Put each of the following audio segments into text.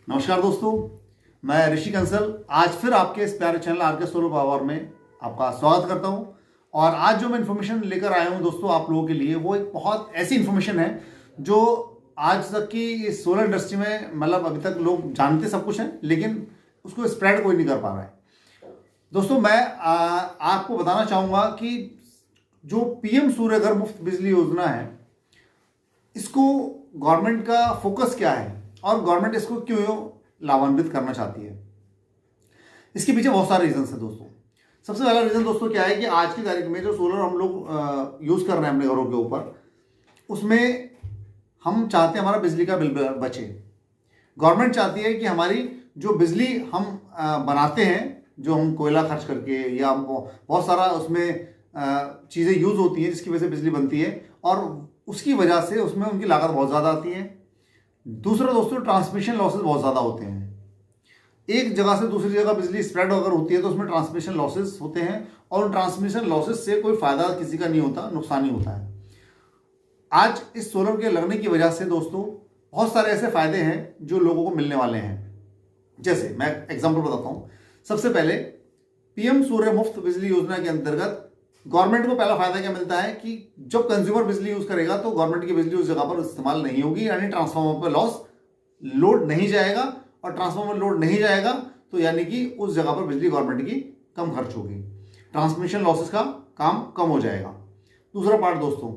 नमस्कार दोस्तों, मैं ऋषि कंसल आज फिर आपके इस प्यारे चैनल आर के सोलर पावर में आपका स्वागत करता हूं। और आज जो मैं इन्फॉर्मेशन लेकर आया हूं दोस्तों आप लोगों के लिए, वो एक बहुत ऐसी इन्फॉर्मेशन है जो आज तक की इस सोलर इंडस्ट्री में मतलब अभी तक लोग जानते सब कुछ हैं, लेकिन उसको स्प्रेड कोई नहीं कर पा रहा है। दोस्तों मैं आपको बताना चाहूँगा कि जो पीएम सूर्यघर मुफ्त बिजली योजना है, इसको गवर्नमेंट का फोकस क्या है और गवर्नमेंट इसको क्यों लाभान्वित करना चाहती है। इसके पीछे बहुत सारे रीजन है दोस्तों। सबसे पहला रीजन दोस्तों क्या है कि आज की तारीख में जो सोलर हम लोग यूज कर रहे हैं अपने घरों के ऊपर, उसमें हम चाहते हैं हमारा बिजली का बिल बचे। गवर्नमेंट चाहती है कि हमारी जो बिजली हम बनाते हैं, जो हम कोयला खर्च करके या बहुत सारा उसमें चीज़ें यूज होती हैं जिसकी वजह से बिजली बनती है, और उसकी वजह से उसमें उनकी लागत बहुत ज़्यादा आती है। दूसरा दोस्तों, ट्रांसमिशन लॉसेस बहुत ज़्यादा होते हैं। एक जगह से दूसरी जगह बिजली स्प्रेड अगर होती है तो उसमें ट्रांसमिशन लॉसेस होते हैं, और उन ट्रांसमिशन लॉसेस से कोई फायदा किसी का नहीं होता, नुकसान ही होता है। आज इस सोलर के लगने की वजह से दोस्तों बहुत सारे ऐसे फायदे हैं जो लोगों को मिलने वाले हैं। जैसे मैं एग्जाम्पल बताता हूँ। सबसे पहले पीएम सूर्य मुफ्त बिजली योजना के अंतर्गत गवर्नमेंट को पहला फायदा क्या मिलता है कि जब कंज्यूमर बिजली यूज करेगा तो गवर्नमेंट की बिजली उस जगह पर इस्तेमाल नहीं होगी, यानी ट्रांसफार्मर पर लोड नहीं जाएगा, और ट्रांसफार्मर लोड नहीं जाएगा तो यानी कि उस जगह पर बिजली गवर्नमेंट की कम खर्च होगी, ट्रांसमिशन लॉसेस का काम कम हो जाएगा। दूसरा पार्ट दोस्तों,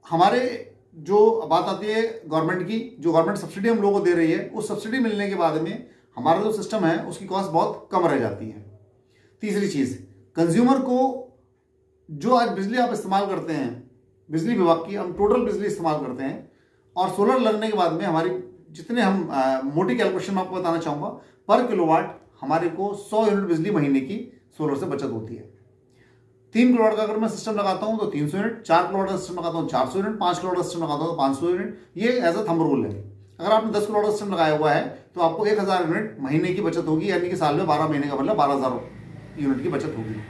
हमारे जो बात आती है गवर्नमेंट की, जो गवर्नमेंट सब्सिडी हम लोगों को दे रही है, उस सब्सिडी मिलने के बाद में हमारा जो सिस्टम है उसकी कॉस्ट बहुत कम रह जाती है। तीसरी चीज, कंज्यूमर को जो आज बिजली आप इस्तेमाल करते हैं, बिजली विभाग की हम टोटल बिजली इस्तेमाल करते हैं, और सोलर लगने के बाद में हमारी जितने हम मोटी कैलकुलेशन में आपको बताना चाहूँगा, पर किलोवाट हमारे को 100 यूनिट बिजली महीने की सोलर से बचत होती है। 3 किलोवाट का अगर मैं सिस्टम लगाता हूँ तो 300 यूनिट, 4 किलोवाट का सिस्टम लगाता हूँ 400 यूनिट, 5 किलोवाट का सिस्टम लगाता हूँ तो 500 यूनिट। ये एज अ थंब रूल है। अगर आपने 10 किलोवाट का सिस्टम लगाया हुआ है तो आपको 1000 यूनिट महीने की बचत होगी, यानी कि साल में 12 महीने का मतलब 12,000 यूनिट की बचत होगी।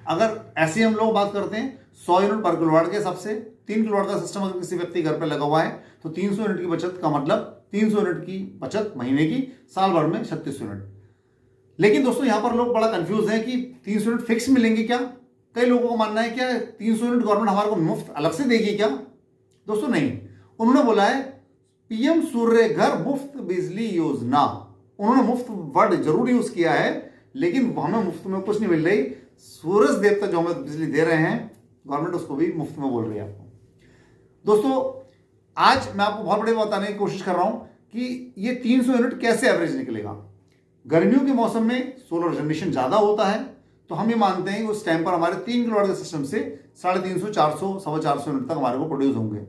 अगर ऐसे हम लोग बात करते हैं 100 यूनिट पर किलोवाट के हिसाब से, 3 किलोवाट का सिस्टम अगर किसी व्यक्ति घर पर लगा हुआ है तो 300 यूनिट की बचत का मतलब 300 यूनिट की बचत महीने की, साल भर में 36 यूनिट। लेकिन दोस्तों यहां पर लोग बड़ा कंफ्यूज हैं कि 300 यूनिट फिक्स मिलेंगे क्या। कई लोगों को मानना है क्या 300 यूनिट गवर्नमेंट हमारे को मुफ्त अलग से देगी क्या। दोस्तों नहीं, उन्होंने बोला है पीएम सूर्य घर मुफ्त बिजली योजना। उन्होंने मुफ्त वर्ड जरूर यूज किया है, लेकिन हमें मुफ्त में कुछ नहीं मिल रही। सूरज देवता जो हमें बिजली दे रहे हैं, गवर्नमेंट उसको भी मुफ्त में बोल रही है आपको। दोस्तों आज मैं आपको बहुत बड़े बताने की कोशिश कर रहा हूं कि ये 300 यूनिट कैसे एवरेज निकलेगा। गर्मियों के मौसम में सोलर जनरेशन ज्यादा होता है, तो हम ये मानते हैं कि उस टाइम पर हमारे 3 किलोवाट के सिस्टम से 350, 400, 450 यूनिट तक हमारे को प्रोड्यूस होंगे।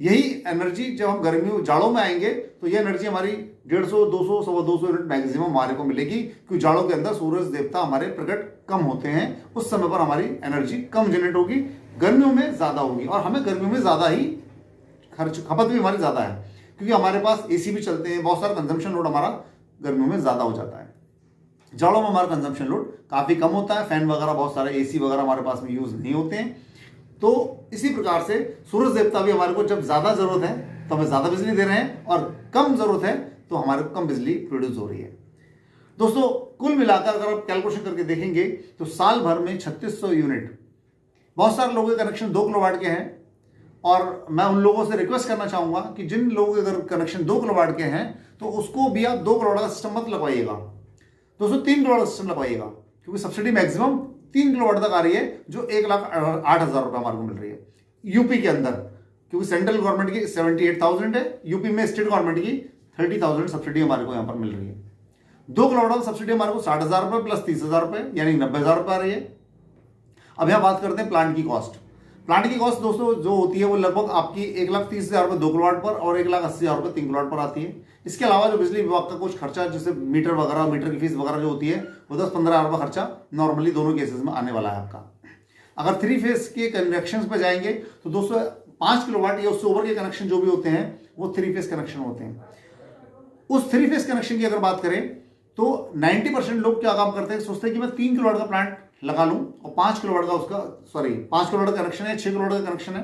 यही एनर्जी जब हम गर्मियों जाड़ों में आएंगे तो ये एनर्जी हमारी 150, 200, 250 यूनिट मैक्सिमम हमारे को मिलेगी, क्योंकि जाड़ों के अंदर सूरज देवता हमारे प्रकट कम होते हैं। उस समय पर हमारी एनर्जी कम जनरेट होगी, गर्मियों में ज्यादा होगी, और हमें गर्मियों में ज्यादा ही खपत भी हमारी ज्यादा है, क्योंकि हमारे पास एसी भी चलते हैं। बहुत सारा कंजम्पशन लोड हमारा गर्मियों में ज्यादा हो जाता है। जाड़ों में हमारा कंजम्पशन लोड काफी कम होता है, फैन वगैरह बहुत सारे एसी वगैरह हमारे पास में यूज नहीं होते हैं। तो इसी प्रकार से सूरज देवता भी हमारे को जब ज्यादा जरूरत है तो हमें ज्यादा बिजली दे रहे हैं, और कम जरूरत है तो हमारे को कम बिजली प्रोड्यूस हो रही है। दोस्तों कुल मिलाकर अगर आप कैलकुलेशन करके देखेंगे तो साल भर में 3600 यूनिट। बहुत सारे लोगों के कनेक्शन 2 किलोवाट के हैं, और मैं उन लोगों से रिक्वेस्ट करना चाहूंगा कि जिन लोगों के अगर कनेक्शन 2 किलोवाट के हैं तो उसको भी आप 2 किलोवाट का सिस्टम मत लगवाइएगा दोस्तों, 3 किलोवाट का सिस्टम लगवाइएगा, क्योंकि सब्सिडी मैक्सिमम 3 किलोवाट तक आ रही है, जो 1,08,000 रुपये हमारे को मिल रही है यूपी के अंदर, क्योंकि सेंट्रल गवर्नमेंट की 78,000 है, यूपी में स्टेट गवर्नमेंट की 30,000 सब्सिडी हमारे को यहाँ पर मिल रही है। 2 किलोवाट की सब्सिडी हमारे को 60,000 रुपये प्लस 30,000 रुपये, यानी 90,000 रुपये आ रही है। अब यहाँ बात करते हैं प्लांट की कॉस्ट। प्लांट की कॉस्ट दोस्तों जो होती है वो लगभग आपकी 1,30,000 रुपये 2 किलोवाट पर और 1,80,000 रुपये 3 किलोवाट पर आती है। इसके अलावा जो बिजली विभाग का कुछ खर्चा, जैसे मीटर वगैरह, मीटर की फीस वगैरह जो होती है, वो 10-15 रुपये खर्चा नॉर्मली दोनों केसेस में आने वाला है आपका। अगर 3 फेज के कनेक्शन पे जाएंगे तो दोस्तों 5 किलोवाट या उससे ओवर के कनेक्शन जो भी होते हैं वो 3 फेज कनेक्शन होते हैं। उस 3 फेज कनेक्शन की अगर बात करें तो 90% लोग क्या काम करते हैं, सोचते हैं कि मैं 3 किलोवाट का प्लांट लगा लूं और 5 किलोवाट का 5 किलोवाट का कनेक्शन है, 6 किलोवाट का कनेक्शन है,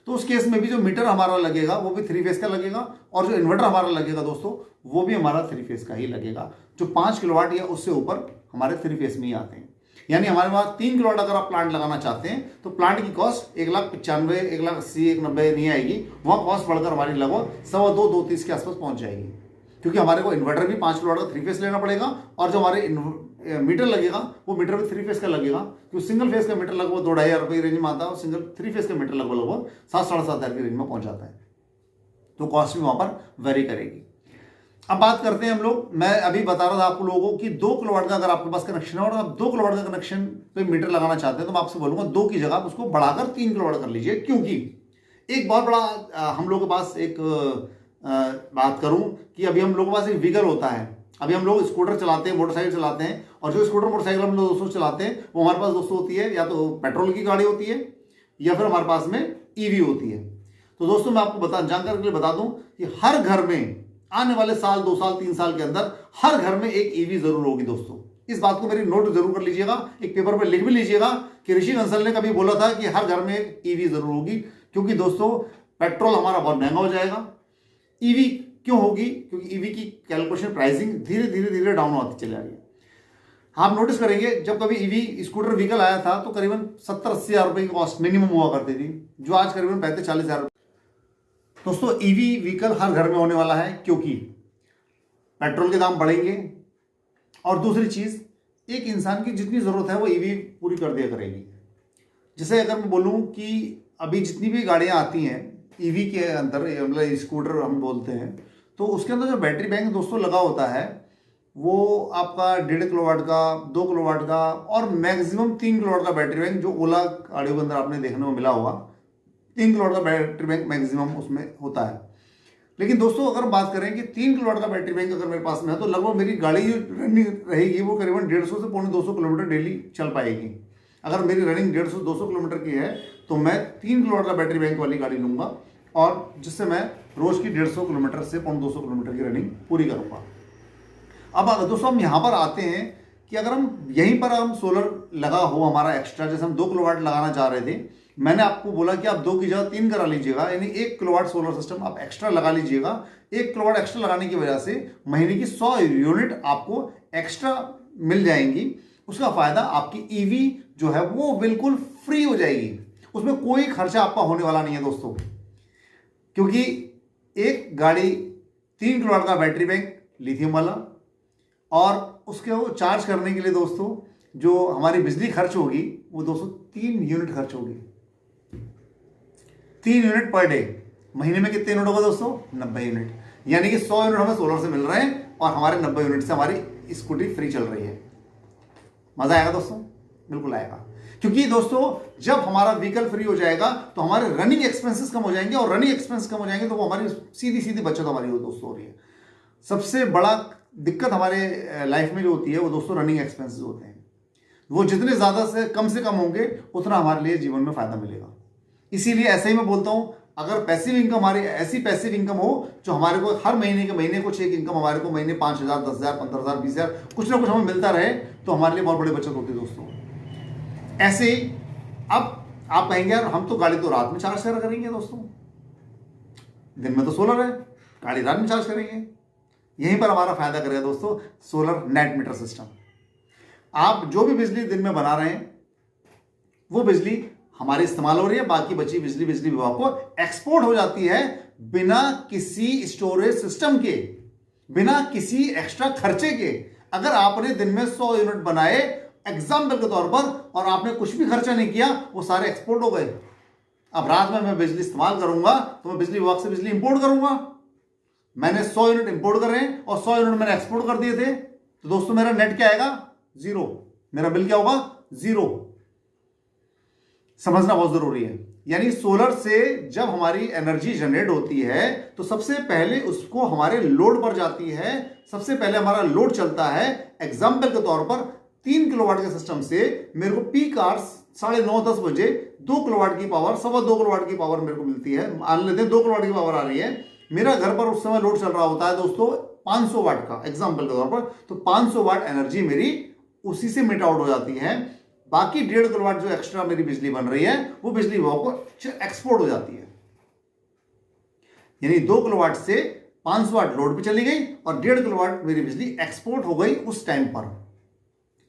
तो उस केस में भी जो मीटर हमारा लगेगा वो भी 3 फेज का लगेगा, और जो इन्वर्टर हमारा लगेगा दोस्तों वो भी हमारा 3 फेज का ही लगेगा। जो 5 किलोवाट या उससे ऊपर हमारे 3 फेज में ही आते हैं। यानी हमारे पास 3 किलोवाट अगर आप प्लांट लगाना चाहते हैं तो प्लांट की कॉस्ट 1,95,000, 1,80,000, 1,90,000 नहीं आएगी, वहाँ कॉस्ट बढ़कर हमारी लगभग 2.25, 2.30 के आसपास पहुंच जाएगी। क्योंकि हमारे को इन्वर्टर भी 5 किलोवाट का 3 फेज लेना पड़ेगा, और जो हमारे मीटर लगेगा वो मीटर भी 3 फेज का लगेगा। क्योंकि सिंगल फेज का मीटर लगभग 2,500 रुपये की रेंज में आता है, और सिंगल 3 फेज का मीटर लगभग 7-7,500 की रेंज में पहुंच जाता है। तो कॉस्ट भी वहां पर वेरी करेगी। अब बात करते हैं हम लोग, मैं अभी बता रहा था आप लोगों को कि 2 किलोवाट का अगर आपके पास कनेक्शन है और आप 2 किलोवाट का कनेक्शन पे मीटर लगाना चाहते हैं तो मैं आपसे बोलूंगा 2 की जगह आप उसको बढ़ाकर 3 किलोवाट कर लीजिए। क्योंकि एक बहुत बड़ा हम लोग के पास एक बात करूं कि अभी हम लोगों के पास एक व्हीकल होता है। अभी हम लोग स्कूटर चलाते हैं, मोटरसाइकिल चलाते हैं, और जो स्कूटर मोटरसाइकिल हम लोग दोस्तों चलाते हैं वो हमारे पास दोस्तों होती है या तो पेट्रोल की गाड़ी होती है या फिर हमारे पास में ईवी होती है। तो दोस्तों मैं आपको जानकारी के लिए बता दूं कि हर घर में आने वाले साल, 2 साल, 3 साल के अंदर हर घर में एक ईवी जरूर होगी दोस्तों। इस बात को मेरी नोट जरूर कर लीजिएगा, एक पेपर पर लिख भी लीजिएगा कि ऋषि कंसल ने कभी बोला था कि हर घर में एक ईवी जरूर होगी। क्योंकि दोस्तों पेट्रोल हमारा बहुत महंगा हो जाएगा। ईवी क्यों होगी? क्योंकि ईवी की कैलकुलेशन प्राइसिंग धीरे धीरे धीरे डाउन होती चली आ रही है। आप नोटिस करेंगे जब कभी ईवी स्कूटर व्हीकल आया था तो करीबन 70-80 हज़ार रुपए की कॉस्ट मिनिमम हुआ करती थी, जो आज करीबन 35-40 हज़ार। दोस्तों ईवी व्हीकल हर घर में होने वाला है क्योंकि पेट्रोल के दाम बढ़ेंगे, और दूसरी चीज एक इंसान की जितनी जरूरत है वो ईवी पूरी कर दिया करेगी। जैसे अगर मैं बोलूं कि अभी जितनी भी गाड़ियां आती हैं ईवी के अंदर, मतलब स्कूटर हम बोलते हैं, तो उसके अंदर जो बैटरी बैंक दोस्तों लगा होता है वो आपका 1.5 किलोवाट का, 2 किलोवाट का और मैक्सिमम 3 किलोवाट का बैटरी बैंक, जो ओला गाड़ियों के अंदर आपने देखने को मिला होगा 3 किलोवाट का बैटरी बैंक मैक्सिमम उसमें होता है। लेकिन दोस्तों अगर बात करें कि 3 किलोवाट का बैटरी बैंक अगर मेरे पास में है तो लगभग मेरी गाड़ी जो रनिंग रहेगी वो करीबन 150 से 200 किलोमीटर डेली चल पाएगी। अगर मेरी रनिंग 150-200 किलोमीटर की है तो मैं 3 किलोवाट का बैटरी बैंक वाली गाड़ी लूंगा, और जिससे मैं रोज की 150 किलोमीटर से 200 किलोमीटर की रनिंग पूरी करूंगा। अब दोस्तों हम यहाँ पर आते हैं कि अगर हम यहीं पर हम सोलर लगा हो हमारा एक्स्ट्रा, जैसे हम 2 किलोवाट लगाना चाह रहे थे, मैंने आपको बोला कि आप 2 की जगह 3 करा लीजिएगा, यानी 1 किलोवाट सोलर सिस्टम आप एक्स्ट्रा लगा लीजिएगा। 1 किलोवाट एक्स्ट्रा लगाने की वजह से महीने की 100 यूनिट आपको एक्स्ट्रा मिल जाएंगी। उसका फायदा आपकी ईवी जो है वो बिल्कुल फ्री हो जाएगी, उसमें कोई खर्चा आपका होने वाला नहीं है दोस्तों। क्योंकि एक गाड़ी 3 किलोवाट का बैटरी बैंक लिथियम वाला, और उसके वो चार्ज करने के लिए दोस्तों जो हमारी बिजली खर्च होगी वो दोस्तों 3 यूनिट खर्च होगी, 3 यूनिट पर डे। महीने में कितने यूनिट होगा दोस्तों? 90 यूनिट। यानी कि 100 यूनिट हमें सोलर से मिल रहे हैं और हमारे 90 यूनिट से हमारी स्कूटी फ्री चल रही है। मजा आएगा दोस्तों? बिल्कुल आएगा। क्योंकि दोस्तों जब हमारा व्हीकल फ्री हो जाएगा तो हमारे रनिंग एक्सपेंसेस कम हो जाएंगे, और रनिंग एक्सपेंस कम हो जाएंगे तो वो हमारी सीधी सीधी बचत हमारी दोस्तों हो रही है। सबसे बड़ा दिक्कत हमारे लाइफ में जो होती है वो दोस्तों रनिंग एक्सपेंसेस होते हैं। वो जितने ज्यादा से कम होंगे उतना हमारे लिए जीवन में फायदा मिलेगा। इसीलिए ऐसे ही मैं बोलता हूं, अगर पैसिव इनकम हमारी ऐसी पैसिव इनकम हो जो हमारे को हर महीने कुछ एक इनकम हमारे को महीने 5,000, 10,000, 15,000, 20,000 कुछ ना कुछ हमें मिलता रहे तो हमारे लिए बहुत बड़ी बचत होती है दोस्तों। ऐसे ही अब आप कहेंगे यार हम तो गाड़ी तो रात में चार्ज करेंगे दोस्तों, दिन में तो सोलर है, गाड़ी रात में चार्ज करेंगे। यहीं पर हमारा फायदा करेगा दोस्तों सोलर नेट मीटर सिस्टम। आप जो भी बिजली दिन में बना रहे हैं वो बिजली हमारी इस्तेमाल हो रही है, बाकी बची बिजली विभाग को एक्सपोर्ट हो जाती है बिना किसी स्टोरेज सिस्टम के, बिना किसी एक्स्ट्रा खर्चे के। अगर आपने दिन में 100 यूनिट बनाए एग्जाम्पल के तौर पर और आपने कुछ भी खर्चा नहीं किया, वो सारे एक्सपोर्ट हो गए। अब रात में मैं बिजली इस्तेमाल करूंगा तो मैं बिजली विभाग से बिजली इंपोर्ट करूंगा। मैंने 100 यूनिट इंपोर्ट कर रहे हैं और 100 यूनिट मैंने एक्सपोर्ट कर दिए थे, तो दोस्तों मेरा नेट क्या आएगा? 0। मेरा बिल क्या होगा? 0। समझना बहुत जरूरी है। यानी सोलर से जब हमारी एनर्जी जनरेट होती है तो सबसे पहले उसको हमारे लोड पर जाती है, सबसे पहले हमारा लोड चलता है। एग्जाम्पल के तौर पर 3 किलोवाट के सिस्टम से मेरे को पीक आवर्स 9:30-10 बजे 2 किलोवाट की पावर, 2.25 किलोवाट की पावर मेरे को मिलती है। मान लेते हैं 2 किलोवाट की पावर आ रही है, मेरा घर पर उस समय लोड चल रहा होता है दोस्तों 500 वाट का, एग्जाम्पल के तौर पर, तो 500 वाट एनर्जी मेरी उसी से मिट आउट हो जाती है। बाकी 1.5 किलोवाट जो एक्स्ट्रा मेरी बिजली बन रही है वो बिजली विभाग को एक्सपोर्ट हो जाती है। यानी 2 किलोवाट से 500 वाट लोड पे चली गई और 1.5 किलोवाट मेरी बिजली एक्सपोर्ट हो गई उस टाइम पर।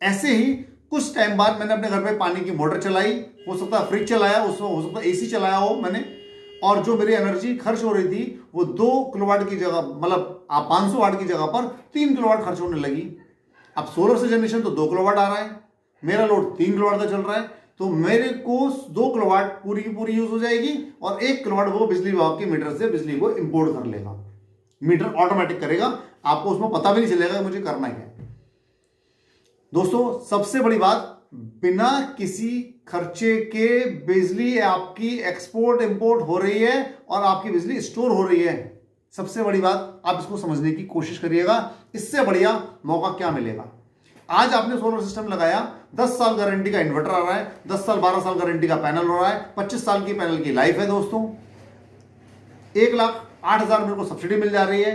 ऐसे ही कुछ टाइम बाद मैंने अपने घर पे पानी की मोटर चलाई, हो सकता है फ्रिज चलाया, उसमें हो सकता है एसी चलाया हो मैंने, और जो मेरी एनर्जी खर्च हो रही थी वो 2 किलोवाट की जगह, मतलब आप 500 वाट की जगह पर 3 किलोवाट खर्च होने लगी। अब सोलर से जनरेशन तो 2 किलोवाट आ रहा है, मेरा लोड 3 किलोवाट का चल रहा है, तो मेरे को 2 किलोवाट पूरी की पूरी यूज हो जाएगी और 1 किलोवाट वो बिजली विभाग के मीटर से बिजली को इंपोर्ट कर लेगा। मीटर ऑटोमेटिक करेगा, आपको उसमें पता भी नहीं चलेगा कि मुझे करना क्या है। दोस्तों सबसे बड़ी बात, बिना किसी खर्चे के बिजली आपकी एक्सपोर्ट इंपोर्ट हो रही है और आपकी बिजली स्टोर हो रही है। सबसे बड़ी बात, आप इसको समझने की कोशिश करिएगा। इससे बढ़िया मौका क्या मिलेगा। आज आपने सोलर सिस्टम लगाया, 10 साल गारंटी का इन्वर्टर आ रहा है, 10 साल 12 साल गारंटी का पैनल हो रहा है, 25 साल की पैनल की लाइफ है दोस्तों। 1,08,000 मेरे को सब्सिडी मिल जा रही है,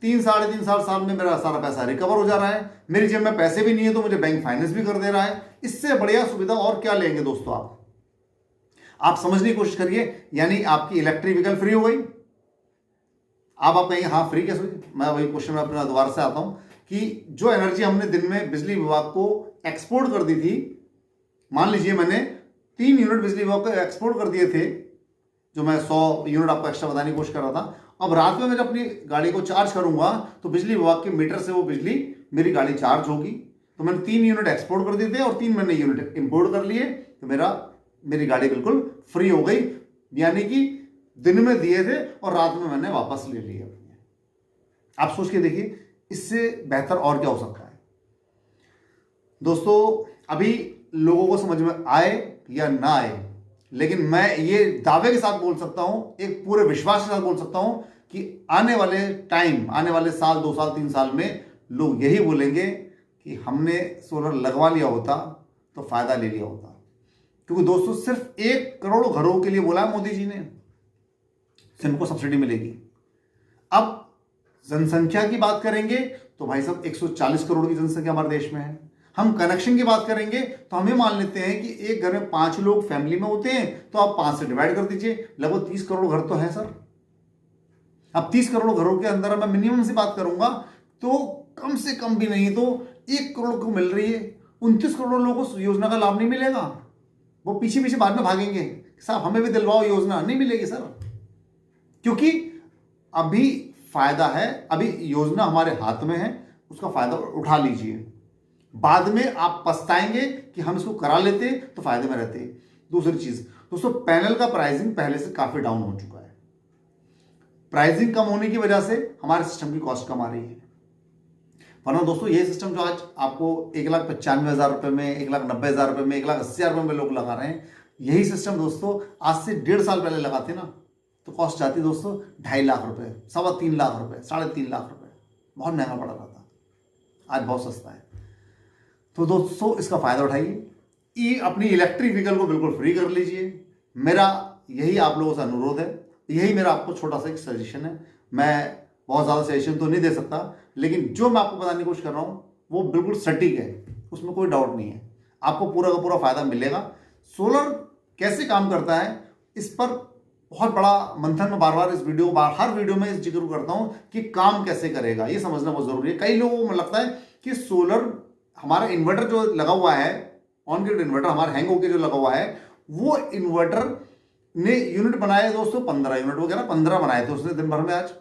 3 साढ़े 3 साल में मेरा सारा पैसा रिकवर हो जा रहा है, मेरी जेब में पैसे भी नहीं है तो मुझे बैंक फाइनेंस भी कर दे रहा है। इससे बढ़िया सुविधा और क्या लेंगे दोस्तों आप समझने की कोशिश करिए। यानी आपकी इलेक्ट्रिक व्हीकल फ्री हो गई। अब आप कहेंगे हाँ फ्री कैसे हुई, मैं वही क्वेश्चन में अपना दोबारा से आता हूं कि जो एनर्जी हमने दिन में बिजली विभाग को एक्सपोर्ट कर दी थी, मान लीजिए मैंने 3 यूनिट बिजली विभाग को एक्सपोर्ट कर दिए थे, जो मैं 100 यूनिट आपको एक्स्ट्रा बताने की कोशिश कर रहा था। अब रात में मैं अपनी गाड़ी को चार्ज करूंगा तो बिजली विभाग के मीटर से वो बिजली मेरी गाड़ी चार्ज होगी। तो मैंने 3 यूनिट एक्सपोर्ट कर दिए थे और 3 मैंने यूनिट इंपोर्ट कर लिए, तो मेरी गाड़ी बिल्कुल फ्री हो गई। यानी कि दिन में दिए थे और रात में मैंने वापस ले लिए। आप सोच के देखिए, इससे बेहतर और क्या हो सकता है। दोस्तों अभी लोगों को समझ में आए या ना आए, लेकिन मैं ये दावे के साथ बोल सकता हूं, एक पूरे विश्वास के साथ बोल सकता हूं कि आने वाले टाइम, आने वाले साल, 2 साल 3 साल में लोग यही बोलेंगे कि हमने सोलर लगवा लिया होता तो फायदा ले लिया होता। क्योंकि दोस्तों सिर्फ 1 करोड़ घरों के लिए बोला है मोदी जी ने, जिनको सब्सिडी मिलेगी। अब जनसंख्या की बात करेंगे तो भाई साहब 140 करोड़ की जनसंख्या हमारे देश में है। हम कनेक्शन की बात करेंगे तो हमें मान लेते हैं कि एक घर में 5 लोग फैमिली में होते हैं, तो आप 5 से डिवाइड कर दीजिए, लगभग 30 करोड़ घर तो है सर। अब 30 करोड़ घरों के अंदर मैं मिनिमम से बात करूंगा तो कम से कम भी नहीं तो 1 करोड़ को मिल रही है, 29 करोड़ लोगों को योजना का लाभ नहीं मिलेगा। वो पीछे पीछे बाद में भागेंगे, साहब हमें भी दिलवाओ योजना, नहीं मिलेगी सर। क्योंकि अभी फायदा है, अभी योजना हमारे हाथ में है, उसका फायदा उठा लीजिए। बाद में आप पछताएंगे कि हम इसको करा लेते तो फायदे में रहते। दूसरी चीज दोस्तों, पैनल का प्राइसिंग पहले से काफी डाउन हो चुका है। प्राइसिंग कम होने की वजह से हमारे सिस्टम की कॉस्ट कम आ रही है। वरना दोस्तों ये सिस्टम जो आज आपको 1,95,000 रुपए में, 1,90,000 रुपए में, 1,80,000 रुपए में लोग लगा रहे हैं, यही सिस्टम दोस्तों आज से 1.5 साल पहले लगाते ना तो कॉस्ट जाती दोस्तों 2.5 लाख रुपए, 3.25 लाख रुपए, 3.5 लाख रुपए, बहुत महंगा पड़ रहा था। आज बहुत सस्ता है। तो दोस्तों इसका फायदा उठाइए, अपनी इलेक्ट्रिक व्हीकल को बिल्कुल फ्री कर लीजिए। मेरा यही आप लोगों से अनुरोध है, यही मेरा आपको छोटा सा एक सजेशन है। मैं बहुत ज़्यादा सजेशन तो नहीं दे सकता, लेकिन जो मैं आपको बताने की कोशिश कर रहा हूँ वो बिल्कुल सटीक है, उसमें कोई डाउट नहीं है। आपको पूरा का पूरा फायदा मिलेगा। सोलर कैसे काम करता है इस पर बहुत बड़ा मंथन में बार बार हर वीडियो में इस जिक्र करता हूं कि काम कैसे करेगा, ये समझना बहुत जरूरी है। कई लोगों को लगता है कि सोलर, हमारा इन्वर्टर जो लगा हुआ है, ऑन ग्रिड इन्वर्टर हमारा हैंग होकर जो लगा हुआ है, वो इन्वर्टर ने यूनिट बनाए दोस्तों 15 यूनिट वगैरह 15 बनाए थे उसने दिन भर में आज।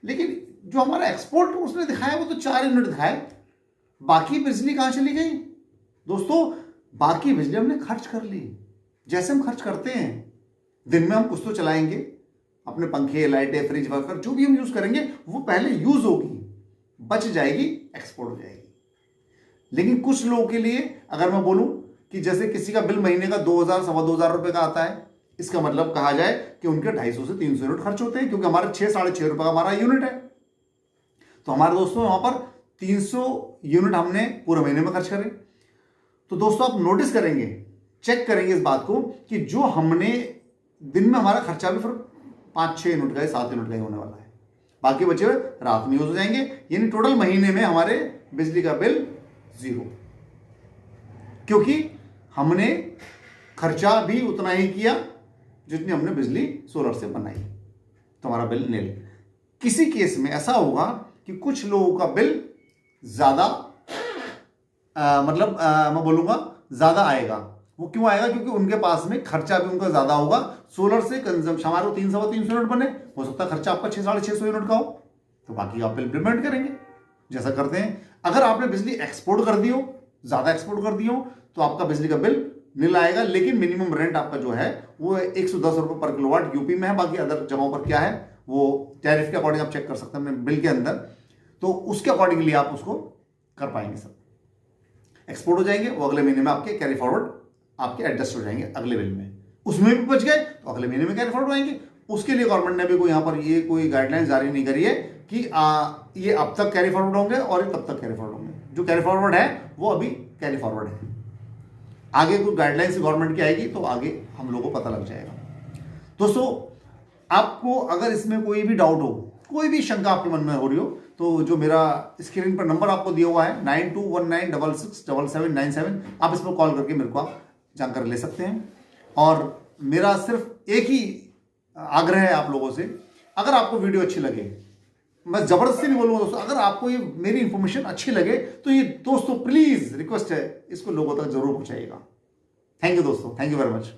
लेकिन जो हमारा एक्सपोर्ट उसने दिखाया वो तो 4 यूनिट दिखाए, बाकी बिजली कहां चली गई दोस्तों? बाकी बिजली हमने खर्च कर ली। जैसे हम खर्च करते हैं, दिन में हम कुछ तो चलाएंगे, अपने पंखे, लाइटें, फ्रिज वगैरह जो भी हम यूज करेंगे वो पहले यूज होगी, बच जाएगी, एक्सपोर्ट हो जाएगी। लेकिन कुछ लोगों के लिए अगर मैं बोलूं कि जैसे किसी का बिल महीने का 2,000 सवा 2,000 रुपए का आता है, इसका मतलब कहा जाए कि उनके 250 से 300 यूनिट खर्च होते हैं, क्योंकि हमारे 6 साढ़े 6 रुपए का हमारा यूनिट है। तो हमारे दोस्तों वहां पर 300 यूनिट हमने पूरे महीने में खर्च करें। तो दोस्तों आप नोटिस करेंगे, चेक करेंगे इस बात को कि जो हमने दिन में हमारा खर्चा भी फिर 5-6 यूनिट का 7 यूनिट का ही होने वाला है, बाकी बचे हुए रात में यूज हो जाएंगे। यानी टोटल महीने में हमारे बिजली का बिल 0, क्योंकि हमने खर्चा भी उतना ही किया जितनी हमने बिजली सोलर से बनाई। तुम्हारा बिल नील। किसी केस में ऐसा होगा कि कुछ लोगों का बिल ज़्यादा मैं बोलूँगा ज़्यादा आएगा। वो क्यों आएगा? क्योंकि उनके पास में खर्चा भी उनका ज़्यादा होगा। सोलर से कंजम्पशन हमारे 300 यूनिट बने, हो सकता है खर्चा आपका 600-650 यूनिट का हो, तो बाकी आप बिल पेमेंट करेंगे जैसा करते हैं। अगर आपने बिजली एक्सपोर्ट कर दी हो, ज़्यादा एक्सपोर्ट कर दी हो, तो आपका बिजली का बिल नील आएगा। लेकिन मिनिमम रेंट आपका जो है वो 110 रुपये पर किलोवाट यूपी में है। बाकी अदर जगहों पर क्या है वो टैरिफ के अकॉर्डिंग आप चेक कर सकते हैं अपने बिल के अंदर, तो उसके अकॉर्डिंगली आप उसको कर पाएंगे। सब एक्सपोर्ट हो जाएंगे, वो अगले महीने में आपके कैरी फॉरवर्ड आपके एडजस्ट हो जाएंगे अगले बिल में। उसमें भी बच गए तो अगले महीने में कैरी फॉरवर्ड आएंगे। उसके लिए गवर्नमेंट ने भी कोई यहाँ पर ये कोई गाइडलाइन जारी नहीं करी है कि ये अब तक कैरी फॉरवर्ड होंगे और ये तब तक कैरी फॉरवर्ड होंगे। जो कैरी फॉरवर्ड है वो अभी कैरी फॉरवर्ड है। आगे कोई गाइडलाइंस गवर्नमेंट की आएगी तो आगे हम लोगों को पता लग जाएगा। दोस्तों, आपको अगर इसमें कोई भी डाउट हो, कोई भी शंका आपके मन में हो रही हो, तो जो मेरा स्क्रीन पर नंबर आपको दिया हुआ है 9219667797, आप इस पर कॉल करके मेरे को आप जानकारी ले सकते हैं। और मेरा सिर्फ एक ही आग्रह है आप लोगों से, अगर आपको वीडियो अच्छी लगे, मैं जबरदस्ती नहीं बोलूंगा दोस्तों, अगर आपको ये मेरी इंफॉर्मेशन अच्छी लगे तो ये दोस्तों प्लीज रिक्वेस्ट है, इसको लोगों तक जरूर पहुंचाइएगा। थैंक यू दोस्तों, थैंक यू वेरी मच।